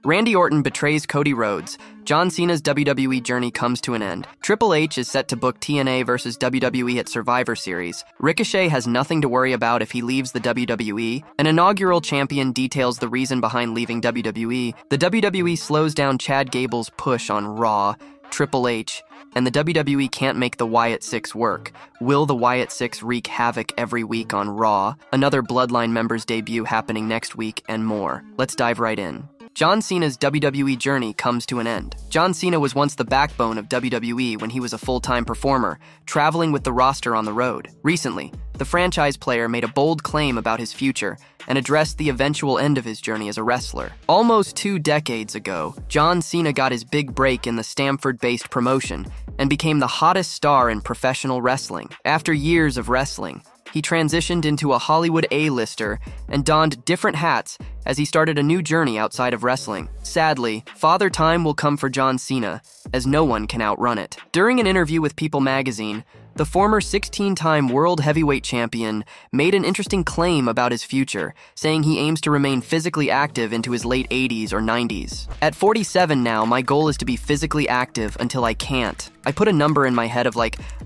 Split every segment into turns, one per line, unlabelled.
Randy Orton betrays Cody Rhodes. John Cena's WWE journey comes to an end. Triple H is set to book TNA versus WWE at Survivor Series. Ricochet has nothing to worry about if he leaves the WWE. An inaugural champion details the reason behind leaving WWE. The WWE slows down Chad Gable's push on Raw. Triple H and the WWE can't make the Wyatt Sicks work. Will the Wyatt Sicks wreak havoc every week on Raw? Another Bloodline member's debut happening next week, and more. Let's dive right in. John Cena's WWE journey comes to an end. John Cena was once the backbone of WWE when he was a full-time performer, traveling with the roster on the road. Recently, the franchise player made a bold claim about his future and addressed the eventual end of his journey as a wrestler. Almost 2 decades ago, John Cena got his big break in the Stamford-based promotion and became the hottest star in professional wrestling. After years of wrestling, he transitioned into a Hollywood A-lister and donned different hats as he started a new journey outside of wrestling. Sadly, Father Time will come for John Cena, as no one can outrun it. During an interview with People magazine, the former 16-time World Heavyweight Champion made an interesting claim about his future, saying he aims to remain physically active into his late 80s or 90s. At 47 now, my goal is to be physically active until I can't. I put a number in my head of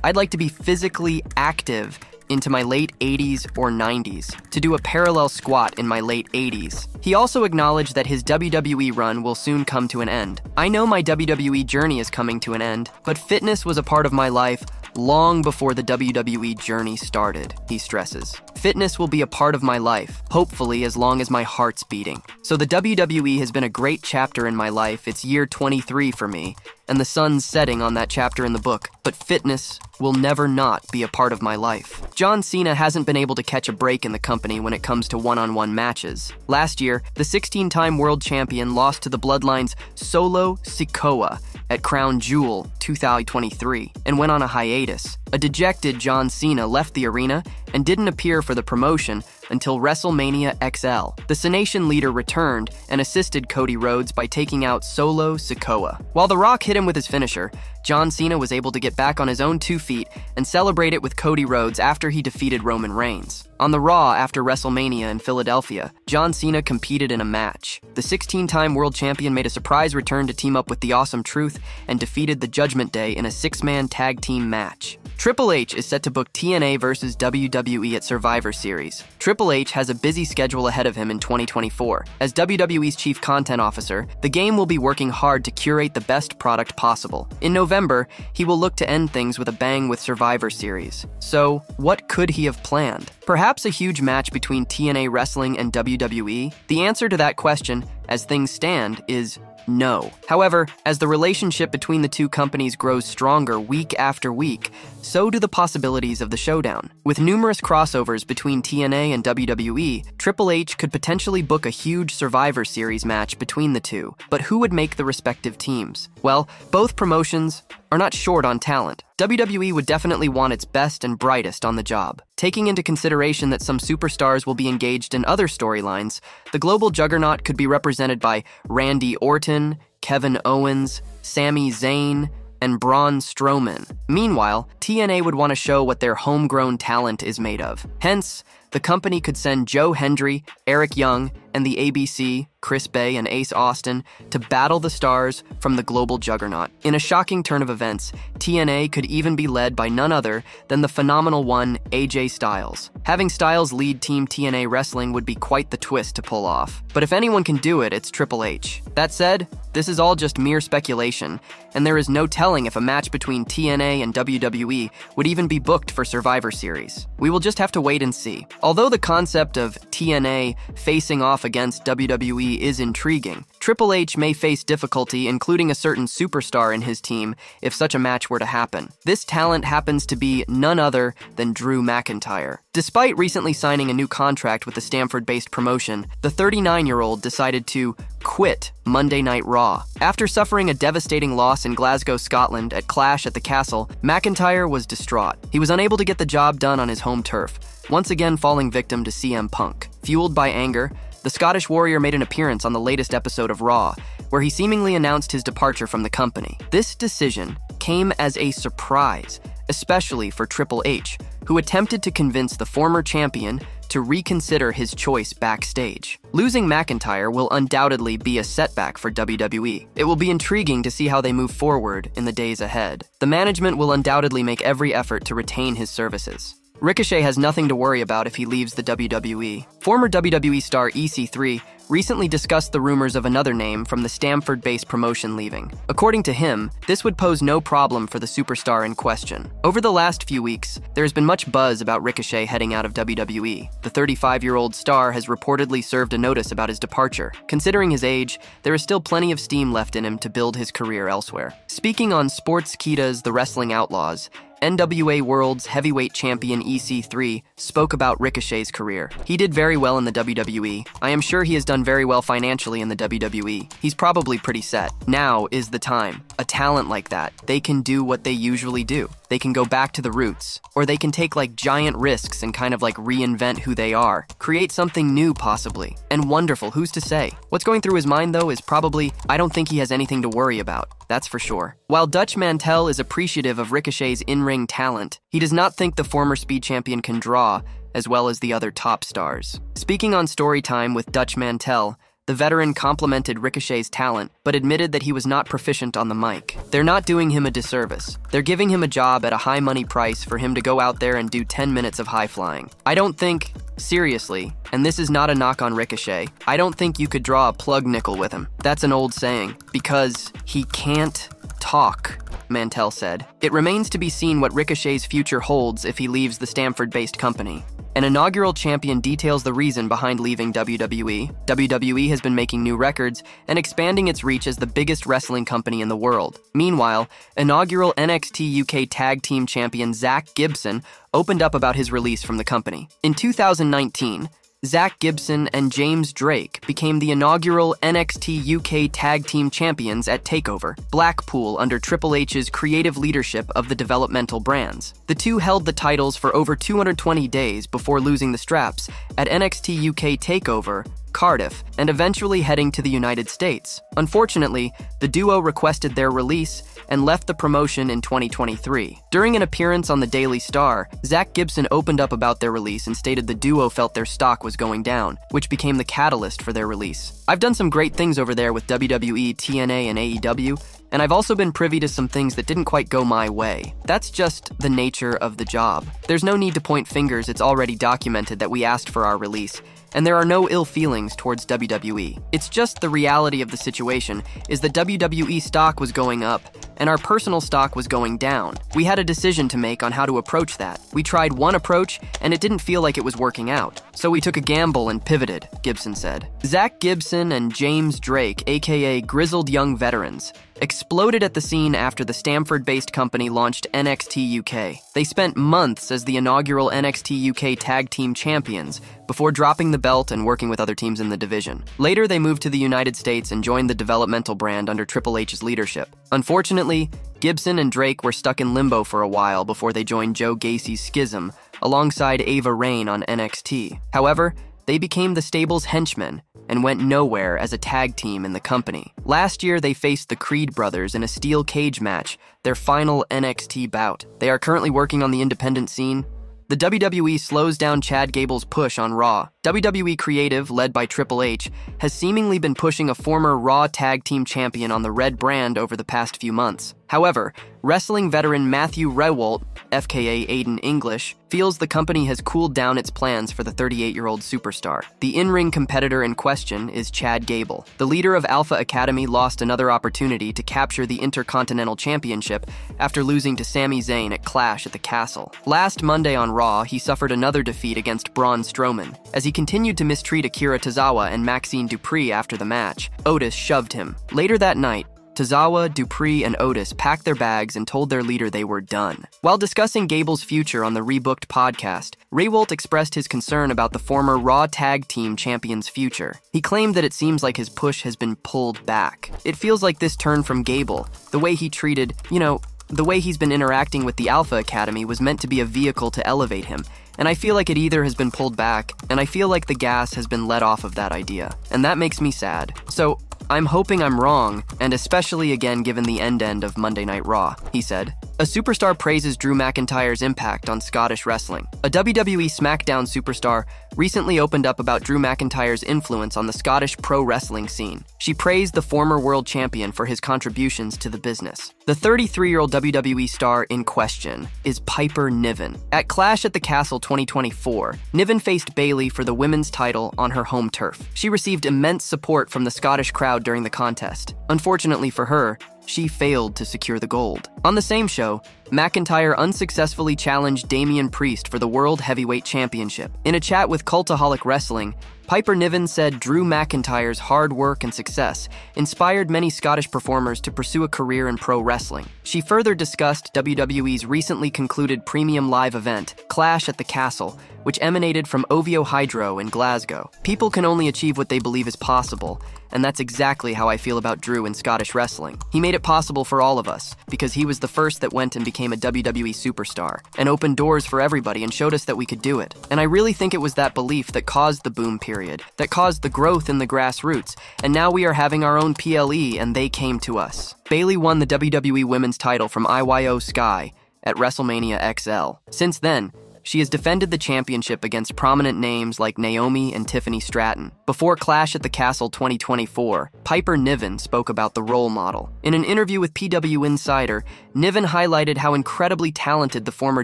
I'd like to be physically active into my late 80s or 90s, to do a parallel squat in my late 80s. He also acknowledged that his WWE run will soon come to an end. I know my WWE journey is coming to an end, but fitness was a part of my life long before the WWE journey started, he stresses. Fitness will be a part of my life, hopefully as long as my heart's beating. So the WWE has been a great chapter in my life. It's year 23 for me, and the sun's setting on that chapter in the book, but fitness will never not be a part of my life. John Cena hasn't been able to catch a break in the company when it comes to one-on-one matches. Last year, the 16-time world champion lost to the Bloodline's Solo Sikoa at Crown Jewel 2023 and went on a hiatus. A dejected John Cena left the arena and didn't appear for the promotion until WrestleMania XL. The Cenation leader returned and assisted Cody Rhodes by taking out Solo Sikoa. While The Rock hit him with his finisher, John Cena was able to get back on his own 2 feet and celebrate it with Cody Rhodes after he defeated Roman Reigns. On the Raw after WrestleMania in Philadelphia, John Cena competed in a match. The 16-time world champion made a surprise return to team up with The Awesome Truth and defeated the Judgment Day in a 6-man tag team match. Triple H is set to book TNA versus WWE at Survivor Series. Triple H has a busy schedule ahead of him in 2024. As WWE's chief content officer, the game will be working hard to curate the best product possible. In November, he will look to end things with a bang with Survivor Series. So, what could he have planned? Perhaps a huge match between TNA Wrestling and WWE? The answer to that question, as things stand, is no. However, as the relationship between the two companies grows stronger week after week, so do the possibilities of the showdown. With numerous crossovers between TNA and WWE, Triple H could potentially book a huge Survivor Series match between the two. But who would make the respective teams? Well, both promotions are not short on talent. WWE would definitely want its best and brightest on the job. Taking into consideration that some superstars will be engaged in other storylines, the global juggernaut could be represented by Randy Orton, Kevin Owens, Sami Zayn, and Braun Strowman. Meanwhile, TNA would want to show what their homegrown talent is made of. Hence, the company could send Joe Hendry, Eric Young, and the ABC, Chris Bay and Ace Austin, to battle the stars from the global juggernaut. In a shocking turn of events, TNA could even be led by none other than the phenomenal one, AJ Styles. Having Styles lead Team TNA Wrestling would be quite the twist to pull off. But if anyone can do it, it's Triple H. That said, this is all just mere speculation, and there is no telling if a match between TNA and WWE would even be booked for Survivor Series. We will just have to wait and see. Although the concept of TNA facing off against WWE is intriguing, Triple H may face difficulty including a certain superstar in his team if such a match were to happen. This talent happens to be none other than Drew McIntyre. Despite recently signing a new contract with the Stamford-based promotion, the 39-year-old decided to quit Monday Night Raw. After suffering a devastating loss in Glasgow, Scotland at Clash at the Castle, McIntyre was distraught. He was unable to get the job done on his home turf, once again falling victim to CM Punk. Fueled by anger, the Scottish Warrior made an appearance on the latest episode of Raw, where he seemingly announced his departure from the company. This decision came as a surprise, especially for Triple H, who attempted to convince the former champion to reconsider his choice backstage. Losing McIntyre will undoubtedly be a setback for WWE. It will be intriguing to see how they move forward in the days ahead. The management will undoubtedly make every effort to retain his services. Ricochet has nothing to worry about if he leaves the WWE. Former WWE star EC3 recently discussed the rumors of another name from the Stamford-based promotion leaving. According to him, this would pose no problem for the superstar in question. Over the last few weeks, there has been much buzz about Ricochet heading out of WWE. The 35-year-old star has reportedly served a notice about his departure. Considering his age, there is still plenty of steam left in him to build his career elsewhere. Speaking on Sportskeeda's The Wrestling Outlaws, NWA World's heavyweight champion EC3 spoke about Ricochet's career. He did very well in the WWE. I am sure he has done very well financially in the WWE. He's probably pretty set. Now is the time. A talent like that, they can do what they usually do. They can go back to the roots, or they can take like giant risks and kind of like reinvent who they are. Create something new possibly. And wonderful, who's to say? What's going through his mind though is probably, I don't think he has anything to worry about. That's for sure. While Dutch Mantel is appreciative of Ricochet's in-ring talent, he does not think the former Speed Champion can draw as well as the other top stars. Speaking on Storytime with Dutch Mantel, the veteran complimented Ricochet's talent, but admitted that he was not proficient on the mic. They're not doing him a disservice. They're giving him a job at a high money price for him to go out there and do 10 minutes of high flying. I don't think, seriously, and this is not a knock on Ricochet, I don't think you could draw a plug nickel with him. That's an old saying, because he can't talk, Mantel said. It remains to be seen what Ricochet's future holds if he leaves the Stamford-based company. An inaugural champion details the reason behind leaving WWE. WWE has been making new records and expanding its reach as the biggest wrestling company in the world. Meanwhile, inaugural NXT UK Tag Team Champion Zack Gibson opened up about his release from the company. In 2019, Zack Gibson and James Drake became the inaugural NXT UK Tag Team Champions at TakeOver, Blackpool under Triple H's creative leadership of the developmental brands. The two held the titles for over 220 days before losing the straps at NXT UK TakeOver, Cardiff, and eventually heading to the United States. Unfortunately, the duo requested their release and left the promotion in 2023. During an appearance on the Daily Star, Zack Gibson opened up about their release and stated the duo felt their stock was going down, which became the catalyst for their release. I've done some great things over there with WWE, TNA, and AEW, and I've also been privy to some things that didn't quite go my way. That's just the nature of the job. There's no need to point fingers, it's already documented that we asked for our release, and there are no ill feelings towards WWE. It's just the reality of the situation is that WWE stock was going up, and our personal stock was going down. We had a decision to make on how to approach that. We tried one approach, and it didn't feel like it was working out. So we took a gamble and pivoted, Gibson said. Zack Gibson and James Drake, aka Grizzled Young Veterans, exploded at the scene after the Stamford-based company launched NXT UK. They spent months as the inaugural NXT UK Tag Team Champions before dropping the belt and working with other teams in the division. Later, they moved to the United States and joined the developmental brand under Triple H's leadership. Unfortunately, Gibson and Drake were stuck in limbo for a while before they joined Joe Gacy's Schism alongside Ava Raine on NXT. However, they became the stable's henchmen and went nowhere as a tag team in the company. Last year, they faced the Creed brothers in a steel cage match, their final NXT bout. They are currently working on the independent scene. The WWE slows down Chad Gable's push on Raw. WWE Creative, led by Triple H, has seemingly been pushing a former Raw Tag Team Champion on the Red brand over the past few months. However, wrestling veteran Matthew Rehwoldt, FKA Aiden English, feels the company has cooled down its plans for the 38-year-old superstar. The in-ring competitor in question is Chad Gable. The leader of Alpha Academy lost another opportunity to capture the Intercontinental Championship after losing to Sami Zayn at Clash at the Castle. Last Monday on Raw, he suffered another defeat against Braun Strowman. As he continued to mistreat Akira Tozawa and Maxine Dupree after the match, Otis shoved him. Later that night, Tozawa, Dupree, and Otis packed their bags and told their leader they were done. While discussing Gable's future on the Rebooked podcast, Rehwoldt expressed his concern about the former Raw Tag Team Champion's future. He claimed that it seems like his push has been pulled back. It feels like this turn from Gable, the way he treated, the way he's been interacting with the Alpha Academy was meant to be a vehicle to elevate him, and I feel like it either has been pulled back, and I feel like the gas has been let off of that idea, and that makes me sad. So, I'm hoping I'm wrong, and especially again given the end of Monday Night Raw, he said. A superstar praises Drew McIntyre's impact on Scottish wrestling. A WWE SmackDown superstar recently opened up about Drew McIntyre's influence on the Scottish pro wrestling scene. She praised the former world champion for his contributions to the business. The 33-year-old WWE star in question is Piper Niven. At Clash at the Castle 2024, Niven faced Bayley for the women's title on her home turf. She received immense support from the Scottish crowd during the contest. Unfortunately for her, she failed to secure the gold. On the same show, McIntyre unsuccessfully challenged Damian Priest for the World Heavyweight Championship. In a chat with Cultaholic Wrestling, Piper Niven said Drew McIntyre's hard work and success inspired many Scottish performers to pursue a career in pro wrestling. She further discussed WWE's recently concluded premium live event, Clash at the Castle, which emanated from OVO Hydro in Glasgow. People can only achieve what they believe is possible, and that's exactly how I feel about Drew in Scottish wrestling. He made it possible for all of us, because he was the first that went and became a WWE superstar, and opened doors for everybody and showed us that we could do it. And I really think it was that belief that caused the boom period, that caused the growth in the grassroots, and now we are having our own PLE and they came to us. Bayley won the WWE Women's title from IYO Sky at WrestleMania XL. Since then, she has defended the championship against prominent names like Naomi and Tiffany Stratton. Before Clash at the Castle 2024, Piper Niven spoke about the role model. In an interview with PW Insider, Niven highlighted how incredibly talented the former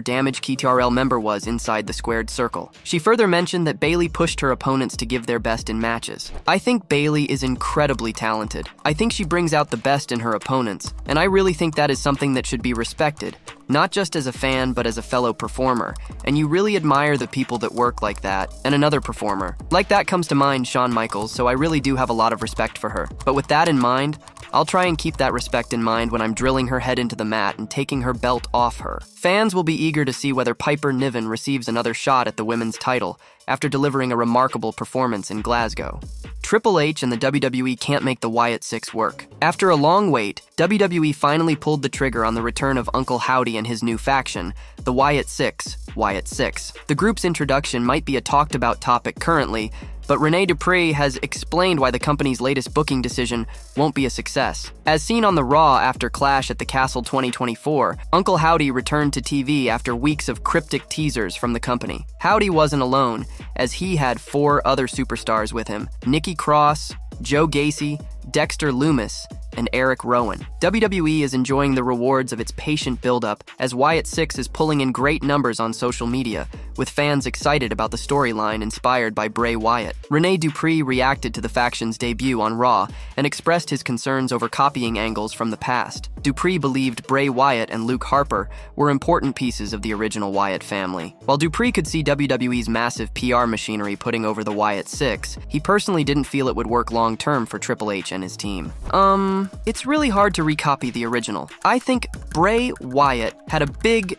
Damage KTRL member was inside the squared circle. She further mentioned that Bayley pushed her opponents to give their best in matches. I think Bayley is incredibly talented. I think she brings out the best in her opponents, and I really think that is something that should be respected, not just as a fan, but as a fellow performer. And you really admire the people that work like that. And another performer like that comes to mind, Shawn Michaels, so I really do have a lot of respect for her. But with that in mind, I'll try and keep that respect in mind when I'm drilling her head into the mat and taking her belt off her. Fans will be eager to see whether Piper Niven receives another shot at the women's title after delivering a remarkable performance in Glasgow. Triple H and the WWE can't make the Wyatt Sicks work. After a long wait, WWE finally pulled the trigger on the return of Uncle Howdy and his new faction, the Wyatt Sicks. The group's introduction might be a talked-about topic currently, but Rene Dupree has explained why the company's latest booking decision won't be a success. As seen on the Raw after Clash at the Castle 2024, Uncle Howdy returned to TV after weeks of cryptic teasers from the company. Howdy wasn't alone, as he had 4 other superstars with him: Nikki Cross, Joe Gacy, Dexter Lumis, and Eric Rowan. WWE is enjoying the rewards of its patient build-up as Wyatt Sicks is pulling in great numbers on social media, with fans excited about the storyline inspired by Bray Wyatt. Rene Dupree reacted to the faction's debut on Raw and expressed his concerns over copying angles from the past. Dupree believed Bray Wyatt and Luke Harper were important pieces of the original Wyatt family. While Dupree could see WWE's massive PR machinery putting over the Wyatt Sicks, he personally didn't feel it would work long-term for Triple H and his team. It's really hard to recopy the original. I think Bray Wyatt had a big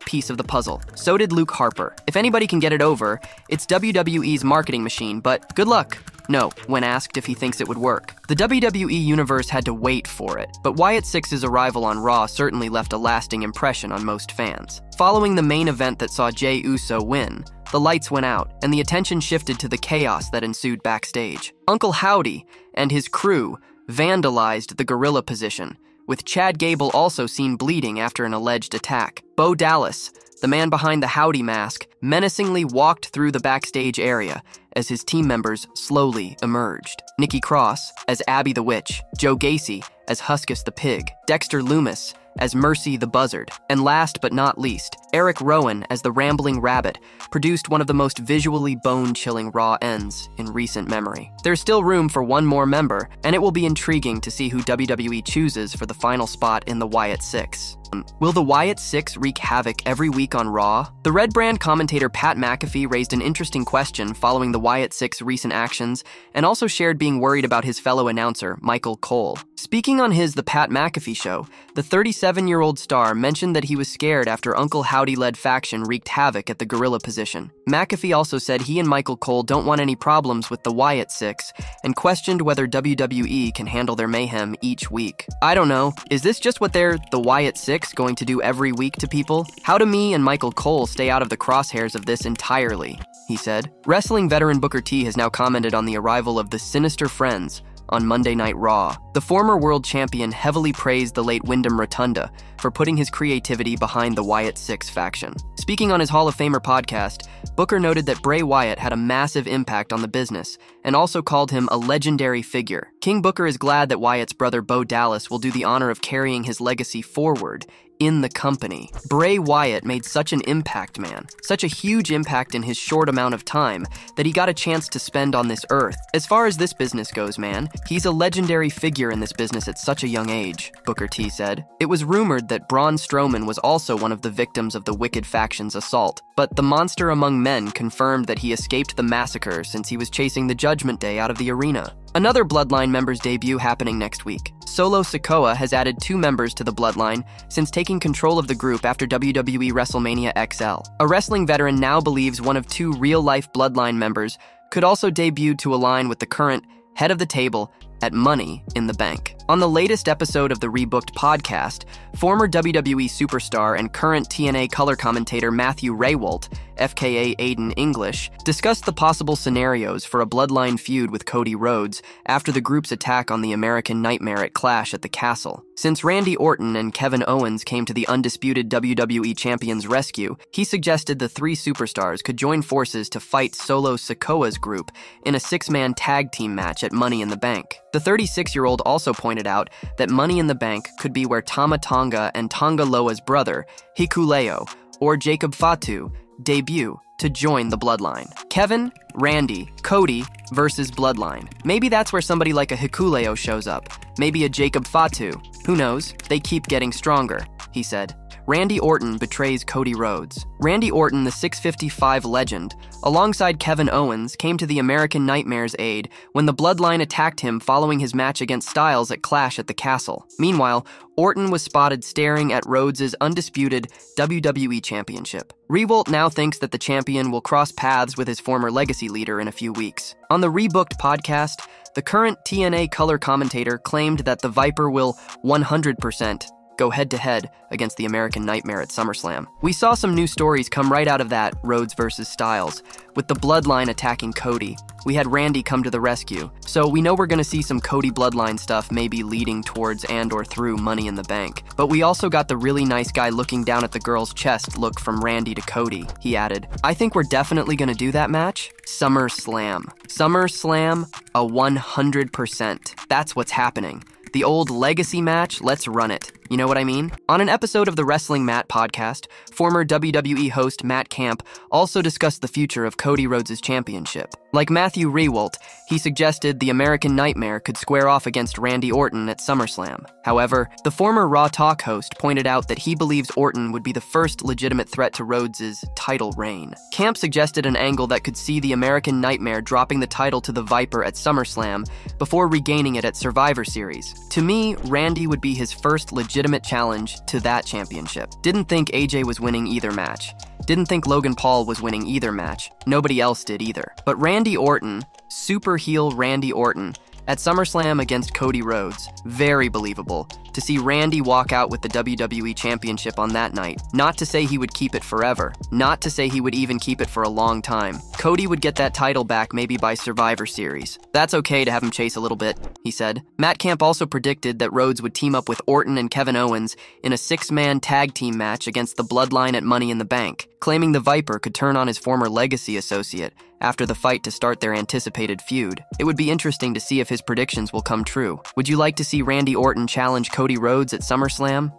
piece of the puzzle. So did Luke Harper. If anybody can get it over, it's WWE's marketing machine, but good luck. No, when asked if he thinks it would work. The WWE Universe had to wait for it, but Wyatt Sicks' arrival on Raw certainly left a lasting impression on most fans. Following the main event that saw Jey Uso win, the lights went out, and the attention shifted to the chaos that ensued backstage. Uncle Howdy and his crew vandalized the gorilla position, with Chad Gable also seen bleeding after an alleged attack. Bo Dallas, the man behind the Howdy mask, menacingly walked through the backstage area as his team members slowly emerged. Nikki Cross as Abby the Witch, Joe Gacy as Huskus the Pig, Dexter Lumis as Mercy the Buzzard, and last but not least, Eric Rowan as the Rambling Rabbit produced one of the most visually bone-chilling Raw ends in recent memory. There's still room for one more member, and it will be intriguing to see who WWE chooses for the final spot in the Wyatt Sicks. Will the Wyatt Sicks wreak havoc every week on Raw? The Red Brand commentator Pat McAfee raised an interesting question following the Wyatt Sicks' recent actions, and also shared being worried about his fellow announcer, Michael Cole. Speaking on The Pat McAfee Show, the 37-year-old star mentioned that he was scared after Uncle Howdy-led faction wreaked havoc at the gorilla position. McAfee also said he and Michael Cole don't want any problems with the Wyatt Sicks, and questioned whether WWE can handle their mayhem each week. I don't know, is this just what the Wyatt Sicks going to do every week to people? How do me and Michael Cole stay out of the crosshairs of this entirely? He said. Wrestling veteran Booker T has now commented on the arrival of the Sinister Friends, on Monday Night Raw. The former world champion heavily praised the late Wyndham Rotunda for putting his creativity behind the Wyatt Sicks faction. Speaking on his Hall of Famer podcast, Booker noted that Bray Wyatt had a massive impact on the business and also called him a legendary figure. King Booker is glad that Wyatt's brother Bo Dallas will do the honor of carrying his legacy forward in the company. Bray Wyatt made such an impact, man. Such a huge impact in his short amount of time that he got a chance to spend on this earth. As far as this business goes, man, he's a legendary figure in this business at such a young age, Booker T said. It was rumored that Braun Strowman was also one of the victims of the Wicked faction's assault, but the monster among men confirmed that he escaped the massacre since he was chasing the Judgment Day out of the arena. Another Bloodline member's debut happening next week. Solo Sikoa has added 2 members to the Bloodline since taking control of the group after WWE WrestleMania XL. A wrestling veteran now believes one of 2 real-life Bloodline members could also debut to align with the current head of the table at Money in the Bank. On the latest episode of the Rebooked podcast, former WWE superstar and current TNA color commentator Matthew Raywalt, FKA Aiden English, discussed the possible scenarios for a Bloodline feud with Cody Rhodes after the group's attack on the American Nightmare at Clash at the Castle. Since Randy Orton and Kevin Owens came to the undisputed WWE Champion's rescue, he suggested the 3 superstars could join forces to fight Solo Sikoa's group in a 6-man tag team match at Money in the Bank. The 36-year-old also pointed out that Money in the Bank could be where Tama Tonga and Tonga Loa's brother, Hikuleo, or Jacob Fatu, debut to join the Bloodline. Kevin, Randy, Cody versus Bloodline. Maybe that's where somebody like a Hikuleo shows up. Maybe a Jacob Fatu. Who knows? They keep getting stronger, he said. Randy Orton betrays Cody Rhodes. Randy Orton, the 6'5" legend, alongside Kevin Owens, came to the American Nightmare's aid when the Bloodline attacked him following his match against Styles at Clash at the Castle. Meanwhile, Orton was spotted staring at Rhodes' undisputed WWE Championship. Raywalt now thinks that the champion will cross paths with his former legacy leader in a few weeks. On the Rebooked podcast, the current TNA color commentator claimed that the Viper will 100% go head-to-head against the American Nightmare at SummerSlam. We saw some new stories come right out of that, Rhodes versus Styles, with the Bloodline attacking Cody. We had Randy come to the rescue, so we know we're gonna see some Cody Bloodline stuff maybe leading towards and or through Money in the Bank. But we also got the really nice guy looking down at the girl's chest look from Randy to Cody, he added. I think we're definitely gonna do that match. SummerSlam. SummerSlam, a 100%. That's what's happening. The old legacy match, let's run it. You know what I mean? On an episode of the Wrestling Matt podcast, former WWE host Matt Camp also discussed the future of Cody Rhodes' championship. Like Matthew Raywalt, he suggested the American Nightmare could square off against Randy Orton at SummerSlam. However, the former Raw Talk host pointed out that he believes Orton would be the first legitimate threat to Rhodes' title reign. Camp suggested an angle that could see the American Nightmare dropping the title to the Viper at SummerSlam before regaining it at Survivor Series. To me, Randy would be his first legitimate challenge to that championship. Didn't think AJ was winning either match. Didn't think Logan Paul was winning either match. Nobody else did either. But Randy Orton, super heel Randy Orton, at SummerSlam against Cody Rhodes, very believable. To see Randy walk out with the WWE Championship on that night. Not to say he would keep it forever. Not to say he would even keep it for a long time. Cody would get that title back maybe by Survivor Series. That's okay to have him chase a little bit, he said. Matt Camp also predicted that Rhodes would team up with Orton and Kevin Owens in a 6-man tag team match against the Bloodline at Money in the Bank, claiming the Viper could turn on his former legacy associate after the fight to start their anticipated feud. It would be interesting to see if his predictions will come true. Would you like to see Randy Orton challenge Cody Rhodes at SummerSlam?